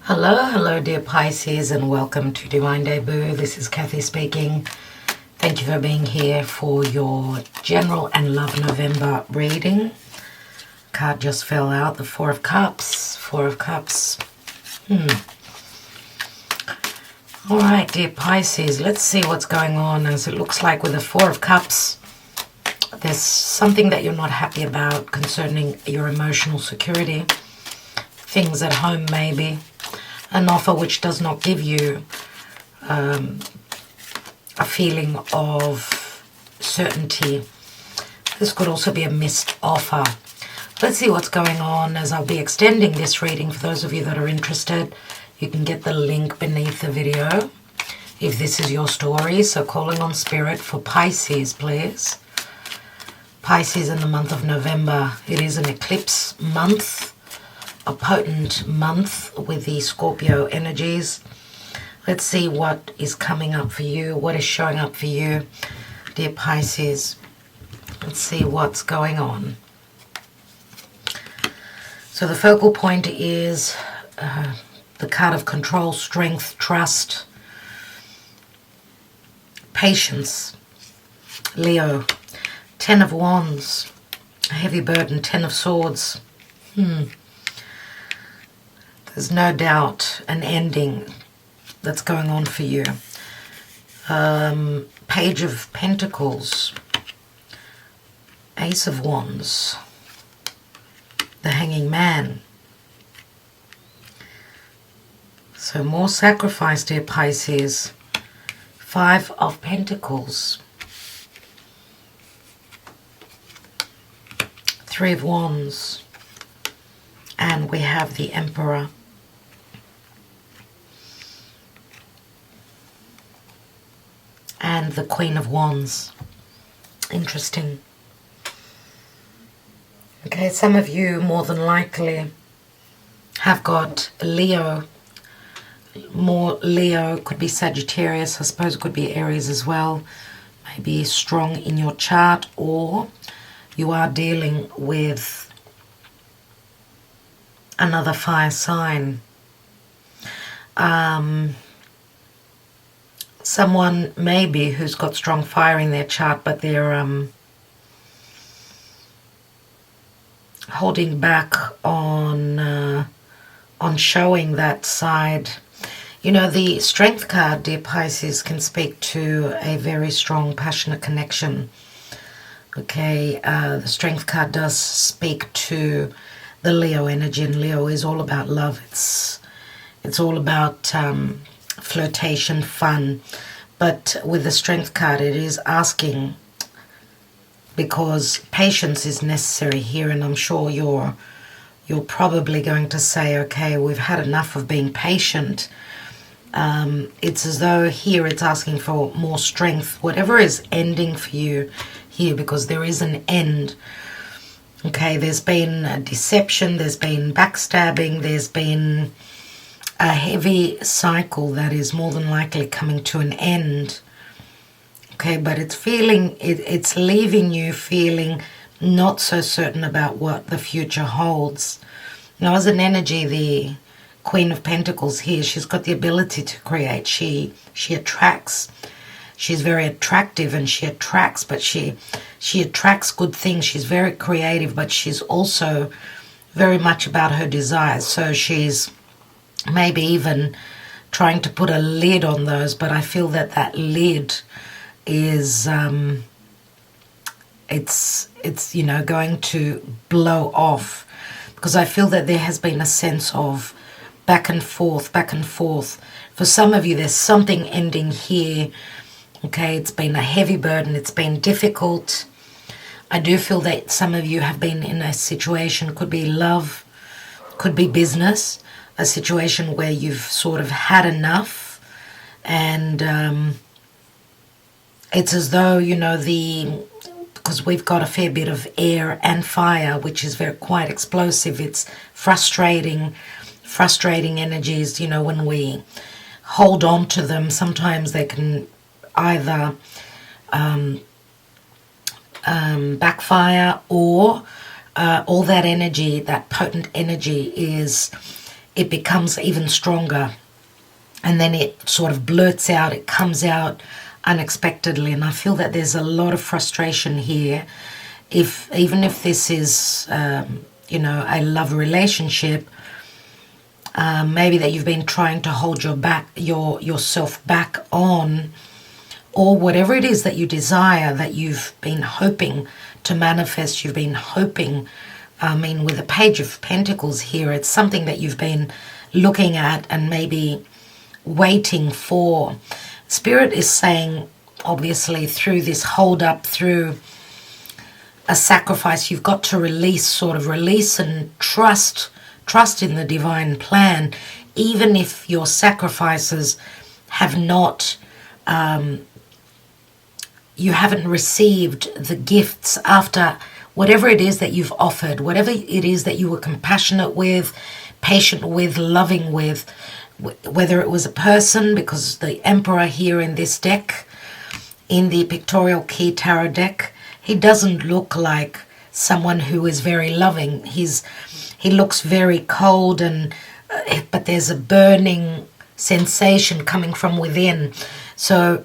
Hello, dear Pisces, and welcome to Divine Debut. This is Kathy speaking. Thank you for being here for your General and Love November reading. Card just fell out, the Four of Cups. All right, dear Pisces, let's see what's going on. As it looks like with the Four of Cups, there's something that you're not happy about concerning your emotional security. Things at home, maybe. An offer which does not give you a feeling of certainty. This could also be a missed offer. Let's see what's going on as I'll be extending this reading. For those of you that are interested, you can get the link beneath the video if this is your story. So calling on Spirit for Pisces, please. Pisces in the month of November. It is an eclipse month. A potent month with the Scorpio energies. Let's see what is coming up for you, what is showing up for you, dear Pisces. Let's see what's going on. So the focal point is the card of control, strength, trust, patience. Leo, Ten of Wands, a heavy burden, Ten of Swords. There's no doubt an ending that's going on for you. Page of Pentacles, Ace of Wands, the Hanging Man. So more sacrifice, dear Pisces. Five of Pentacles, Three of Wands, and we have the Emperor. And the Queen of Wands. Interesting. Okay, some of you more than likely have got Leo. More Leo, could be Sagittarius, I suppose it could be Aries as well. Maybe strong in your chart, or you are dealing with another fire sign. Someone maybe who's got strong fire in their chart, but they're holding back on showing that side. You know, the Strength card, dear Pisces, can speak to a very strong, passionate connection. Okay, the Strength card does speak to the Leo energy, and Leo is all about love. It's all about flirtation, fun. But with the Strength card, it is asking, because patience is necessary here, and I'm sure you're probably going to say, okay, we've had enough of being patient. It's as though here it's asking for more strength, whatever is ending for you here, because there is an end. Okay, there's been a deception, there's been backstabbing, there's been a heavy cycle that is more than likely coming to an end. Okay, but it's leaving you feeling not so certain about what the future holds. Now, as an energy, the Queen of Pentacles here, she's got the ability to create. She attracts. She's very attractive, and she attracts, but she attracts good things. She's very creative, but she's also very much about her desires. So she's maybe even trying to put a lid on those, but I feel that lid is it's you know, going to blow off, because I feel that there has been a sense of back and forth. For some of you, there's something ending here. Okay, it's been a heavy burden, it's been difficult. I do feel that some of you have been in a situation, could be love, could be business, a situation where you've sort of had enough, and it's as though, you know, because we've got a fair bit of air and fire, which is quite explosive. It's frustrating energies. You know, when we hold on to them, sometimes they can either backfire, or all that energy, that potent energy, is it becomes even stronger. And then it sort of blurts out, it comes out unexpectedly. And I feel that there's a lot of frustration here. Even if this is, a love relationship, maybe that you've been trying to hold yourself back on, or whatever it is that you desire, that you've been hoping to manifest, you've been hoping, with the Page of Pentacles here, it's something that you've been looking at and maybe waiting for. Spirit is saying, obviously, through this hold up, through a sacrifice, you've got to release and trust in the divine plan, even if your sacrifices have not, you haven't received the gifts after whatever it is that you've offered, whatever it is that you were compassionate with, patient with, loving with, whether it was a person, because the Emperor here in this deck, in the Pictorial Key Tarot deck, he doesn't look like someone who is very loving. He looks very cold, but there's a burning sensation coming from within. So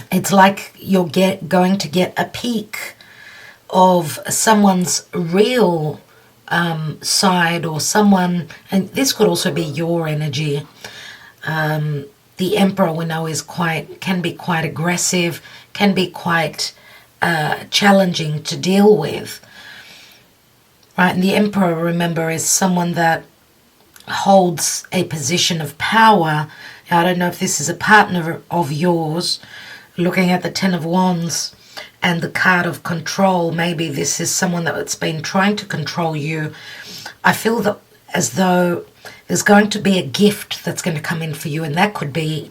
it's like you're going to get a peek of someone's real side, or someone, and this could also be your energy. The Emperor, we know, can be quite aggressive, can be quite challenging to deal with, right? And the Emperor, remember, is someone that holds a position of power. Now, I don't know if this is a partner of yours. Looking at the Ten of Wands and the card of control, maybe this is someone that's been trying to control you. I feel that as though there's going to be a gift that's going to come in for you, and that could be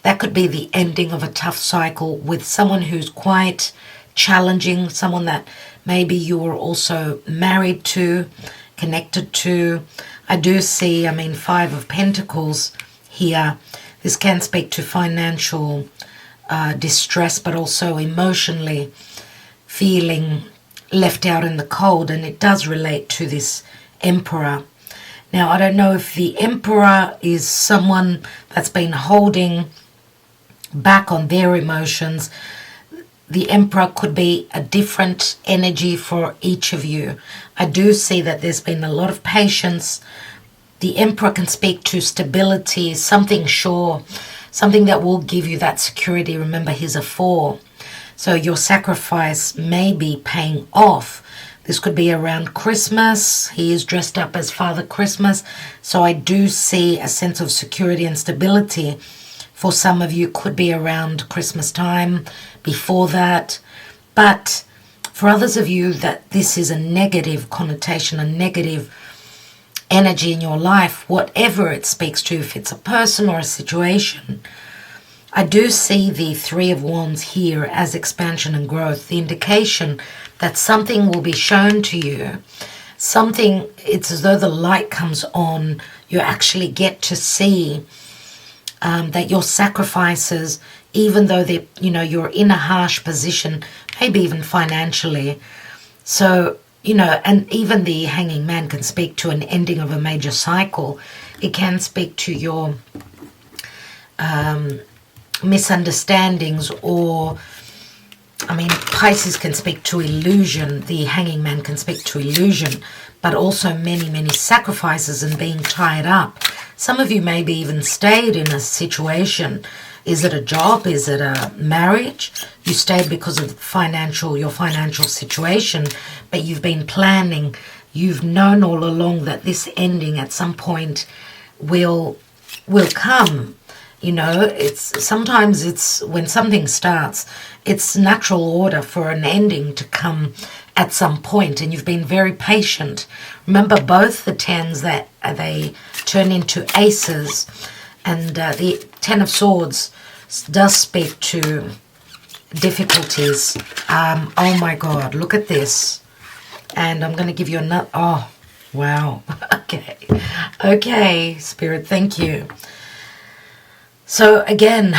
the ending of a tough cycle with someone who's quite challenging, someone that maybe you were also married to, connected to. I do see, Five of Pentacles here. This can speak to financial distress, but also emotionally feeling left out in the cold, and it does relate to this Emperor. Now, I don't know if the Emperor is someone that's been holding back on their emotions. The Emperor could be a different energy for each of you. I do see that there's been a lot of patience. The Emperor can speak to stability, something sure, something that will give you that security. Remember, he's a 4. So your sacrifice may be paying off. This could be around Christmas. He is dressed up as Father Christmas. So I do see a sense of security and stability. For some of you, could be around Christmas time, before that. But for others of you, that this is a negative connotation, a negative energy in your life, whatever it speaks to, if it's a person or a situation. I do see the Three of Wands here as expansion and growth, the indication that something will be shown to you. Something, it's as though the light comes on. You actually get to see that your sacrifices, even though you're in a harsh position, maybe even financially. So, and even the Hanging Man can speak to an ending of a major cycle. It can speak to your misunderstandings, or Pisces can speak to illusion. The Hanging Man can speak to illusion, but also many, many sacrifices and being tied up. Some of you maybe even stayed in a situation. Is it a job? Is it a marriage? You stayed because of your financial situation, but you've been planning. You've known all along that this ending at some point will come. Sometimes it's when something starts, it's natural order for an ending to come at some point, and you've been very patient. Remember, both the 10s, that they turn into aces, and the 10 of Swords does speak to difficulties. Oh my God, look at this. And I'm going to give you another. Oh, wow. Okay, Spirit, thank you. So again,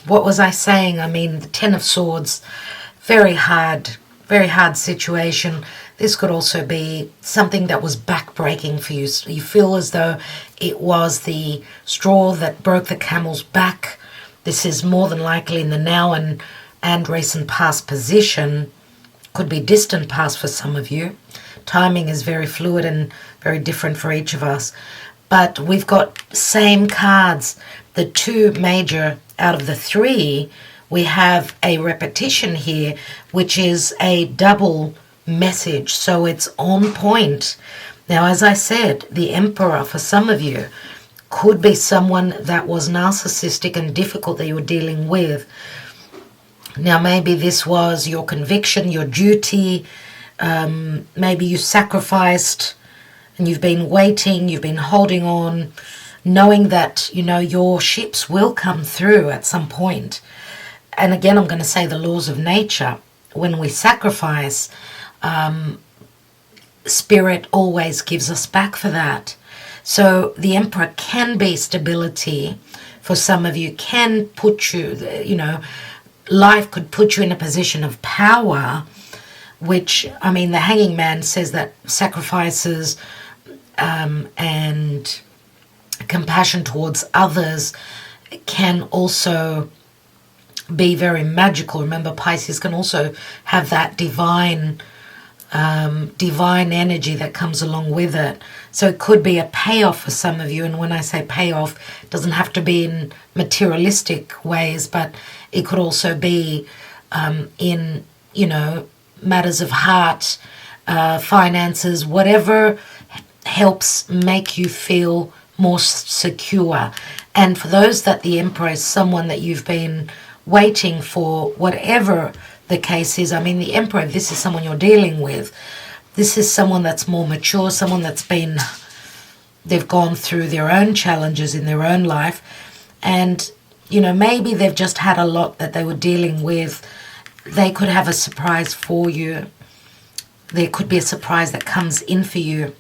what was I saying? The 10 of Swords, very hard situation. This could also be something that was backbreaking for you. So you feel as though it was the straw that broke the camel's back. This is more than likely in the now and recent past position. Could be distant past for some of you. Timing is very fluid and very different for each of us. But we've got same cards. The two major out of the three, we have a repetition here, which is a double message. So it's on point. Now, as I said, the Emperor for some of you could be someone that was narcissistic and difficult that you were dealing with. Now, maybe this was your conviction, your duty. Maybe you sacrificed and you've been waiting, you've been holding on, knowing that, you know, your ships will come through at some point. And again, I'm going to say the laws of nature. When we sacrifice, Spirit always gives us back for that. So the Emperor can be stability for some of you, can put you, you know, life could put you in a position of power, which, I mean, the Hanging Man says that sacrifices and compassion towards others can also be very magical. Remember, Pisces can also have that divine energy that comes along with it. So it could be a payoff for some of you. And when I say payoff, it doesn't have to be in materialistic ways, but it could also be in, you know, matters of heart, finances, whatever helps make you feel more secure. And for those that the Emperor is someone that you've been waiting for, whatever the case is. I mean, the Emperor, if this is someone you're dealing with, this is someone that's more mature, someone that's been, they've gone through their own challenges in their own life. And, you know, maybe they've just had a lot that they were dealing with. They could have a surprise for you. There could be a surprise that comes in for you.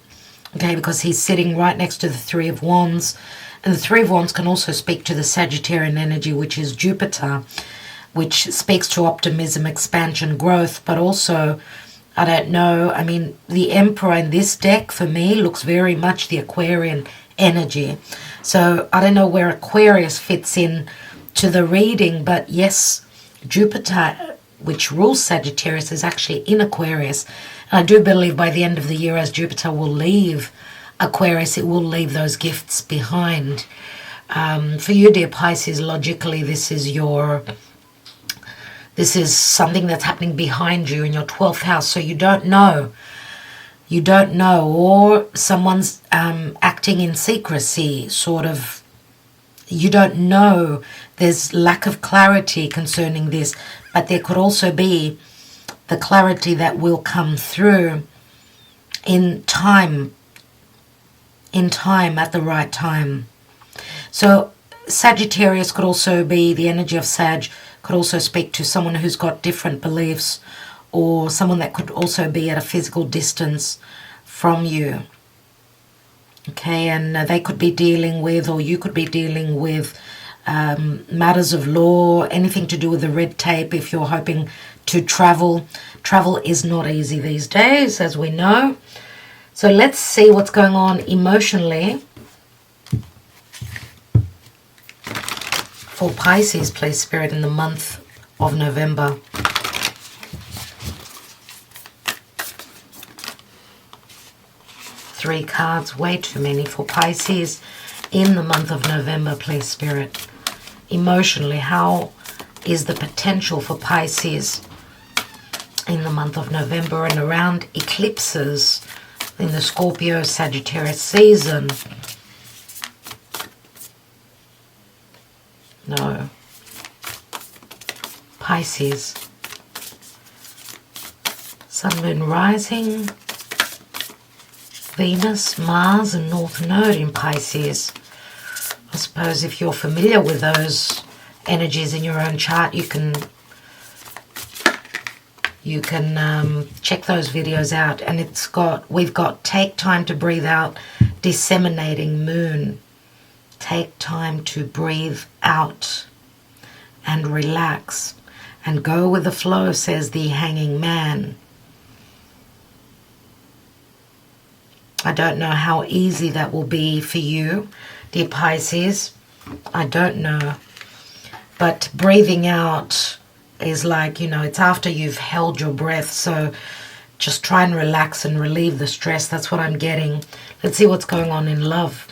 Okay, because he's sitting right next to the Three of Wands. And the Three of Wands can also speak to the Sagittarian energy, which is Jupiter, which speaks to optimism, expansion, growth, but also, I don't know, I mean, the Emperor in this deck, for me, looks very much the Aquarian energy. So I don't know where Aquarius fits in to the reading, but yes, Jupiter, which rules Sagittarius, is actually in Aquarius. And I do believe by the end of the year, as Jupiter will leave Aquarius, it will leave those gifts behind. For you, dear Pisces, logically, this is something that's happening behind you in your 12th house. So you don't know, or someone's acting in secrecy, sort of. You don't know. There's lack of clarity concerning this, but there could also be the clarity that will come through in time, at the right time. So Sagittarius could also be, the energy of Sag could also speak to someone who's got different beliefs, or someone that could also be at a physical distance from you. Okay, and they could be dealing with, or you could be dealing with matters of law, anything to do with the red tape if you're hoping to travel. Travel is not easy these days, as we know. So let's see what's going on emotionally for Pisces, please, Spirit, in the month of November. Three cards, way too many for Pisces in the month of November, please, Spirit. Emotionally, how is the potential for Pisces in the month of November and around eclipses in the Scorpio Sagittarius season? No. Pisces. Sun, Moon, Rising, Venus, Mars, and North Node in Pisces. I suppose if you're familiar with those energies in your own chart, you can check those videos out. And we've got take time to breathe out, disseminating moon. Take time to breathe out and relax and go with the flow, says the Hanging Man. I don't know how easy that will be for you, dear Pisces. I don't know. But breathing out is like, it's after you've held your breath. So just try and relax and relieve the stress. That's what I'm getting. Let's see what's going on in love.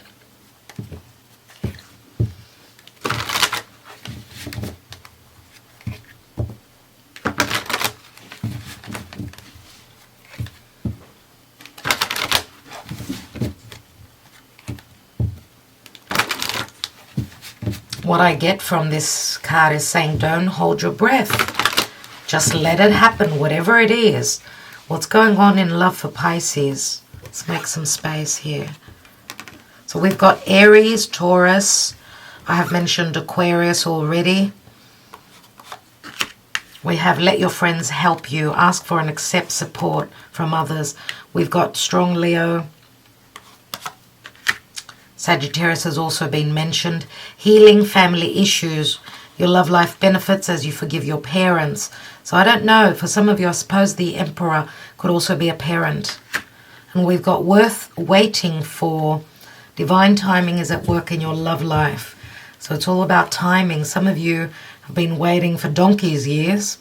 What I get from this card is saying, don't hold your breath. Just let it happen, whatever it is. What's going on in love for Pisces? Let's make some space here. So we've got Aries, Taurus. I have mentioned Aquarius already. We have let your friends help you. Ask for and accept support from others. We've got strong Leo. Sagittarius has also been mentioned. Healing family issues. Your love life benefits as you forgive your parents. So I don't know. For some of you, I suppose the Emperor could also be a parent. And we've got worth waiting for. Divine timing is at work in your love life. So it's all about timing. Some of you have been waiting for donkey's years.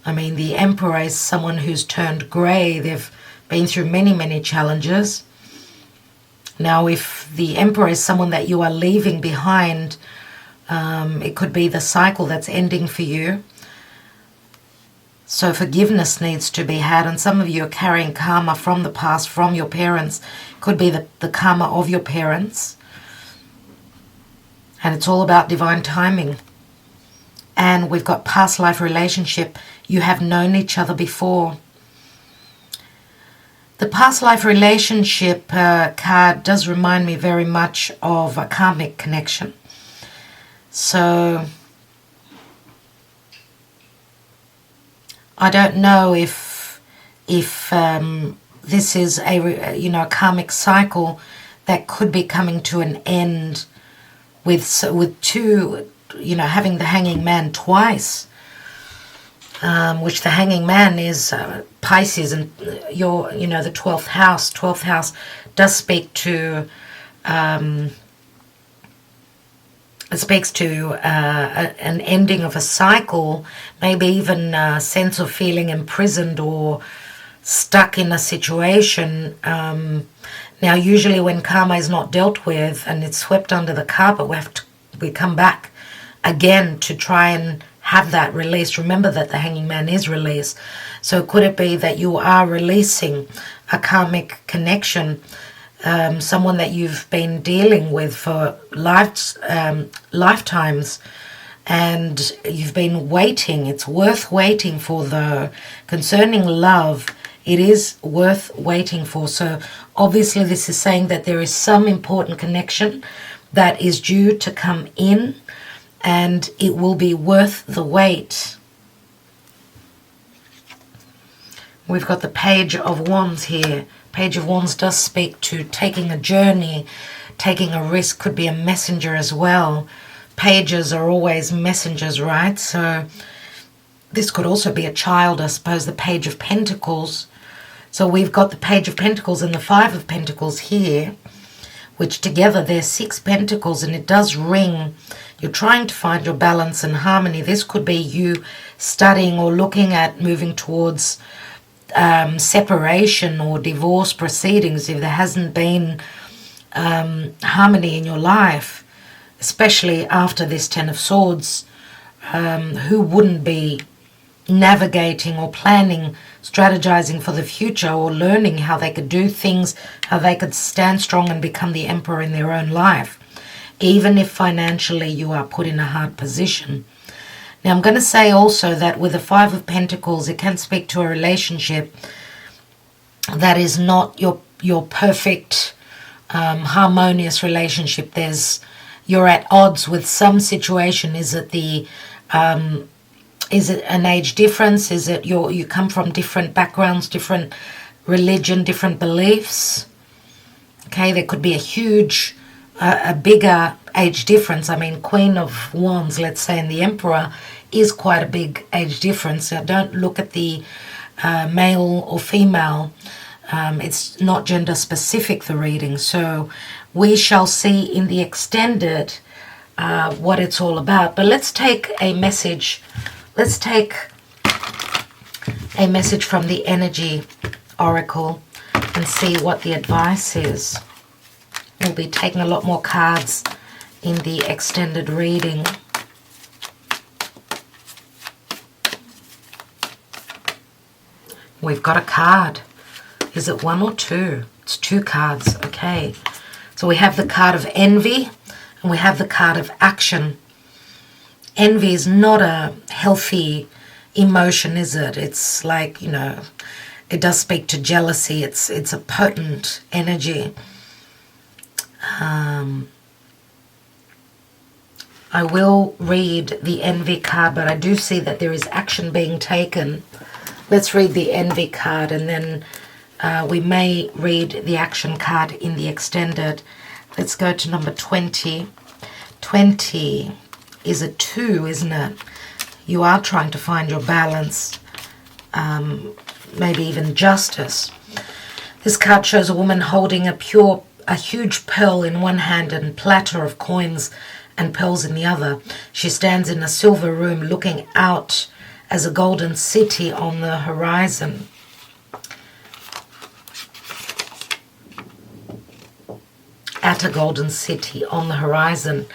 I mean, the Emperor is someone who's turned grey. They've been through many, many challenges. Now, if the Emperor is someone that you are leaving behind, it could be the cycle that's ending for you. So forgiveness needs to be had. And some of you are carrying karma from the past, from your parents. Could be the karma of your parents. And it's all about divine timing. And we've got past life relationship. You have known each other before. The past life relationship card does remind me very much of a karmic connection. So I don't know if this is a karmic cycle that could be coming to an end with two, having the hanging man twice. Which the hanging man is Pisces, and the 12th house. 12th house does speak to, it speaks to an ending of a cycle, maybe even a sense of feeling imprisoned or stuck in a situation. Now, usually when karma is not dealt with and it's swept under the carpet, we come back again to try and have that release. Remember that the hanging man is release. So could it be that you are releasing a karmic connection, someone that you've been dealing with for lifetimes, and you've been waiting. It's worth waiting for, though. Concerning love, it is worth waiting for. So obviously this is saying that there is some important connection that is due to come in, and it will be worth the wait. We've got the Page of Wands here. Page of Wands does speak to taking a journey, taking a risk, could be a messenger as well. Pages are always messengers, right? So this could also be a child, I suppose, the Page of Pentacles. So we've got the Page of Pentacles and the Five of Pentacles here, which together they're 6 pentacles, and it does ring. You're trying to find your balance and harmony. This could be you studying or looking at moving towards separation or divorce proceedings if there hasn't been harmony in your life, especially after this Ten of Swords. Who wouldn't be navigating or planning, strategizing for the future, or learning how they could do things, how they could stand strong and become the emperor in their own life, even if financially you are put in a hard position. Now, I'm going to say also that with the Five of Pentacles, it can speak to a relationship that is not your perfect, harmonious relationship. You're at odds with some situation. Is it an age difference? Is it you come from different backgrounds, different religion, different beliefs? Okay, there could be a bigger age difference. I mean, Queen of Wands, let's say, and the Emperor is quite a big age difference. So don't look at the male or female It's not gender specific, the reading. So we shall see in the extended what it's all about. But let's take a message. Let's take a message from the Energy Oracle and see what the advice is. We'll be taking a lot more cards in the extended reading. We've got a card. Is it one or two? It's two cards. Okay. So we have the card of envy and we have the card of action. Envy is not a healthy emotion, is it? It's like, it does speak to jealousy. It's a potent energy. I will read the envy card, but I do see that there is action being taken. Let's read the envy card, and then we may read the action card in the extended. Let's go to number 20. 20 is a 2, isn't it? You are trying to find your balance, maybe even justice. This card shows a woman holding a huge pearl in one hand and platter of coins and pearls in the other. She stands in a silver room looking out as a golden city on the horizon. At a golden city on the horizon.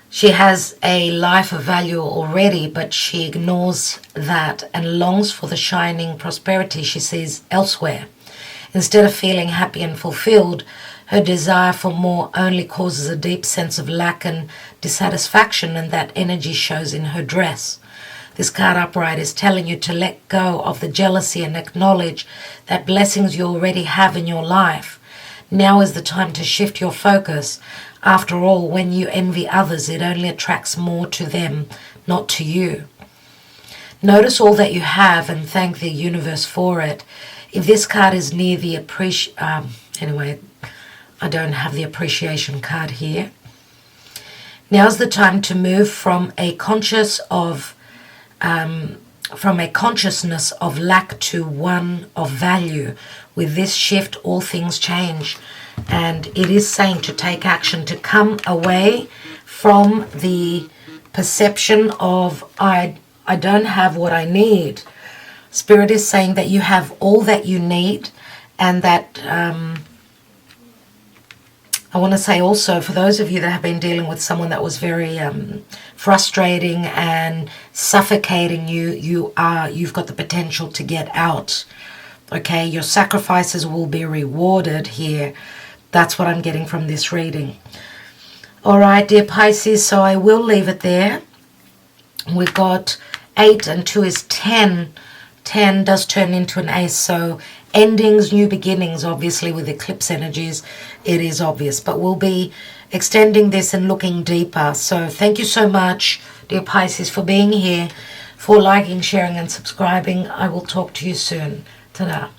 She has a life of value already, but she ignores that and longs for the shining prosperity she sees elsewhere. Instead of feeling happy and fulfilled, her desire for more only causes a deep sense of lack and dissatisfaction, and that energy shows in her dress. This card upright is telling you to let go of the jealousy and acknowledge that blessings you already have in your life. Now is the time to shift your focus. After all, when you envy others, it only attracts more to them, not to you. Notice all that you have and thank the universe for it. If this card is near the anyway, I don't have the appreciation card here. Now's the time to move from a consciousness of lack to one of value. With this shift, all things change. And it is saying to take action, to come away from the perception of I don't have what I need. Spirit is saying that you have all that you need, and that I want to say also, for those of you that have been dealing with someone that was very frustrating and suffocating you, you've got the potential to get out. Okay, your sacrifices will be rewarded here. That's what I'm getting from this reading. All right, dear Pisces, so I will leave it there. We've got 8 and 2 is 10. 10 does turn into an ace, so endings, new beginnings, obviously with eclipse energies, it is obvious. But we'll be extending this and looking deeper. So thank you so much, dear Pisces, for being here, for liking, sharing, and subscribing. I will talk to you soon. Ta-da.